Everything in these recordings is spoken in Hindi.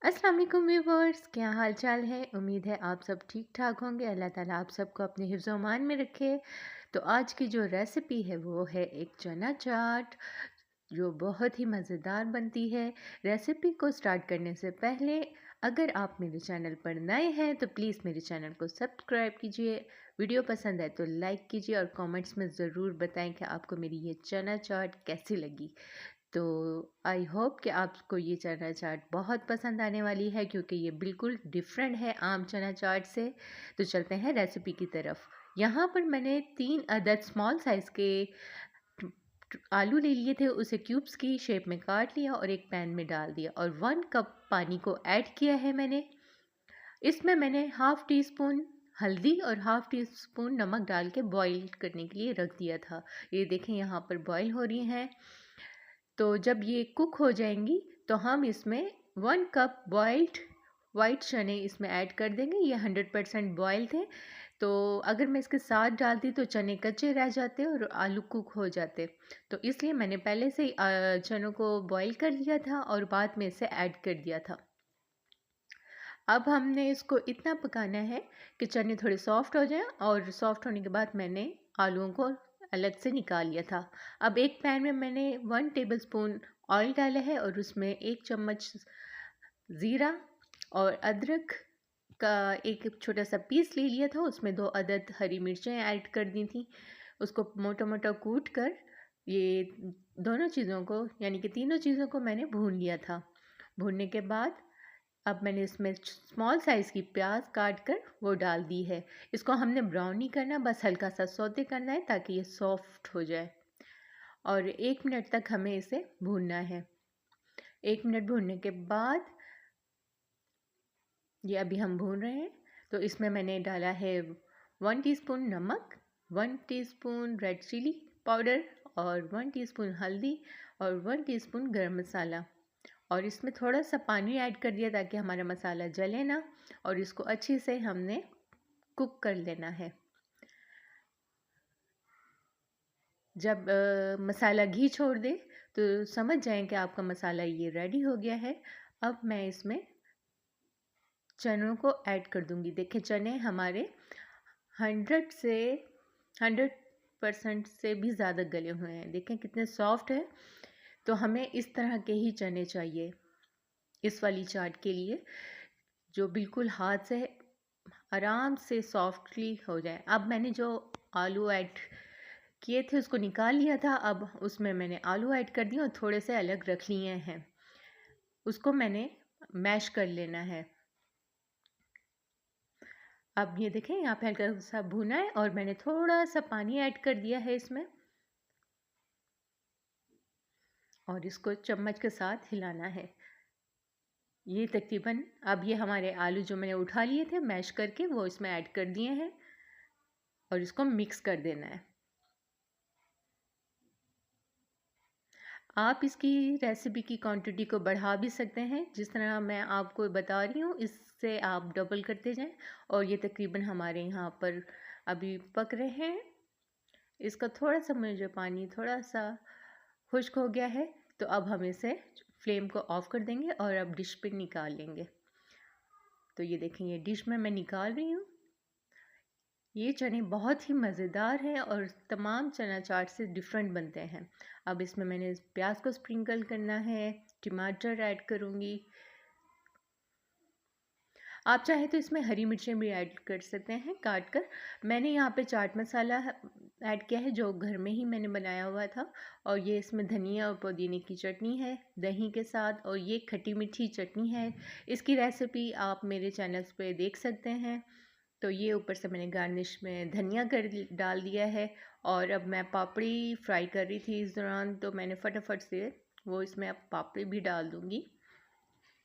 अस्सलाम वालेकुम व्यूवर्स, क्या हाल चाल है। उम्मीद है आप सब ठीक ठाक होंगे। अल्लाह ताला आप सबको अपने हिफ्ज़ अमान में रखे। तो आज की जो रेसिपी है वो है एक चना चाट, जो बहुत ही मज़ेदार बनती है। रेसिपी को स्टार्ट करने से पहले अगर आप मेरे चैनल पर नए हैं तो प्लीज़ मेरे चैनल को सब्सक्राइब कीजिए। वीडियो पसंद आए तो लाइक कीजिए और कमेंट्स में ज़रूर बताएं कि आपको मेरी ये चना चाट कैसी लगी। तो आई होप कि आपको ये चना चाट बहुत पसंद आने वाली है, क्योंकि ये बिल्कुल डिफरेंट है आम चना चाट से। तो चलते हैं रेसिपी की तरफ। यहाँ पर मैंने 3 अदद स्मॉल साइज़ के आलू ले लिए थे, उसे क्यूब्स की शेप में काट लिया और एक पैन में डाल दिया और 1 कप पानी को ऐड किया है मैंने। इसमें मैंने हाफ़ टी स्पून हल्दी और हाफ़ टी स्पून नमक डाल के बॉईल करने के लिए रख दिया था। ये देखें यहाँ पर बॉईल हो रही हैं। तो जब ये कुक हो जाएंगी तो हम इसमें 1 कप बॉइल्ड वाइट चने इसमें ऐड कर देंगे। ये 100% बॉयल थे, तो अगर मैं इसके साथ डालती तो चने कच्चे रह जाते और आलू कुक हो जाते। तो इसलिए मैंने पहले से ही चनों को बॉईल कर लिया था और बाद में इसे ऐड कर दिया था। अब हमने इसको इतना पकाना है कि चने थोड़े सॉफ्ट हो जाएं, और सॉफ्ट होने के बाद मैंने आलूओं को अलग से निकाल लिया था। अब एक पैन में मैंने 1 टेबलस्पून ऑयल डाला है और उसमें 1 चम्मच ज़ीरा और अदरक का एक छोटा सा पीस ले लिया था। उसमें 2 अदद हरी मिर्चें ऐड कर दी थी। उसको मोटा मोटा कूट कर ये दोनों चीज़ों को, यानी कि तीनों चीज़ों को मैंने भून लिया था। भूनने के बाद अब मैंने इसमें स्मॉल साइज़ की प्याज काट कर वो डाल दी है। इसको हमने ब्राउन नहीं करना, बस हल्का सा सौते करना है ताकि ये सॉफ्ट हो जाए। और 1 मिनट तक हमें इसे भूनना है। 1 मिनट भूनने के बाद ये अभी हम भून रहे हैं, तो इसमें मैंने डाला है 1 टीस्पून नमक, 1 टीस्पून रेड चिली पाउडर और 1 टीस्पून हल्दी और 1 टीस्पून गरम मसाला। और इसमें थोड़ा सा पानी ऐड कर दिया ताकि हमारा मसाला जले ना, और इसको अच्छे से हमने कुक कर लेना है। जब मसाला घी छोड़ दे तो समझ जाएं कि आपका मसाला ये रेडी हो गया है। अब मैं इसमें चनों को ऐड कर दूंगी। देखें चने हमारे 100% से भी ज़्यादा गले हुए हैं। देखें कितने सॉफ्ट हैं। तो हमें इस तरह के ही चने चाहिए इस वाली चाट के लिए, जो बिल्कुल हाथ से आराम से सॉफ्टली हो जाए। अब मैंने जो आलू ऐड किए थे उसको निकाल लिया था। अब उसमें मैंने आलू ऐड कर दिए और थोड़े से अलग रख लिए हैं। उसको मैंने मैश कर लेना है। अब ये देखें यहाँ पे हल्का सा भुना है और मैंने थोड़ा सा पानी ऐड कर दिया है इसमें, और इसको चम्मच के साथ हिलाना है। ये तकरीबन अब ये हमारे आलू जो मैंने उठा लिए थे मैश करके वो इसमें ऐड कर दिए हैं और इसको मिक्स कर देना है। आप इसकी रेसिपी की क्वांटिटी को बढ़ा भी सकते हैं, जिस तरह मैं आपको बता रही हूँ इससे आप डबल करते जाएं। और ये तकरीबन हमारे यहाँ पर अभी पक रहे हैं। इसका थोड़ा सा मुझे पानी थोड़ा सा खुश्क हो गया है, तो अब हम इसे फ्लेम को ऑफ कर देंगे और अब डिश पे निकाल लेंगे। तो ये देखें ये डिश में मैं निकाल रही हूँ। ये चने बहुत ही मज़ेदार हैं और तमाम चना चाट से डिफरेंट बनते हैं। अब इसमें मैंने प्याज को स्प्रिंकल करना है, टमाटर ऐड करूँगी। आप चाहें तो इसमें हरी मिर्चें भी ऐड कर सकते हैं काट कर। मैंने यहाँ पे चाट मसाला ऐड किया है जो घर में ही मैंने बनाया हुआ था। और ये इसमें धनिया और पुदीने की चटनी है दही के साथ, और ये खट्टी मीठी चटनी है। इसकी रेसिपी आप मेरे चैनल्स पे देख सकते हैं। तो ये ऊपर से मैंने गार्निश में धनिया कर डाल दिया है। और अब मैं पापड़ी फ्राई कर रही थी इस दौरान, तो मैंने फटाफट से वो इसमें अब पापड़ी भी डाल दूँगी।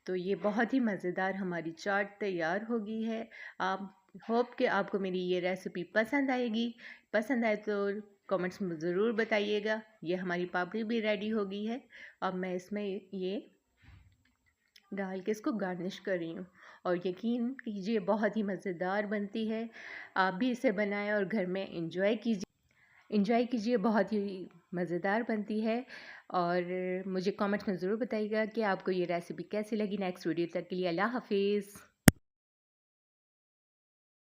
तो ये बहुत ही मज़ेदार हमारी चाट तैयार हो गई है। आप होप कि आपको मेरी ये रेसिपी पसंद आएगी। पसंद आए तो कमेंट्स में ज़रूर बताइएगा। ये हमारी पापड़ी भी रेडी हो गई है। अब मैं इसमें ये डाल के इसको गार्निश कर रही हूँ, और यकीन कीजिए बहुत ही मज़ेदार बनती है। आप भी इसे बनाएं और घर में इंजॉय कीजिए। बहुत ही मज़ेदार बनती है। और मुझे कमेंट्स में ज़रूर बताइएगा कि आपको ये रेसिपी कैसी लगी। नेक्स्ट वीडियो तक के लिए अल्लाह हाफ़िज़।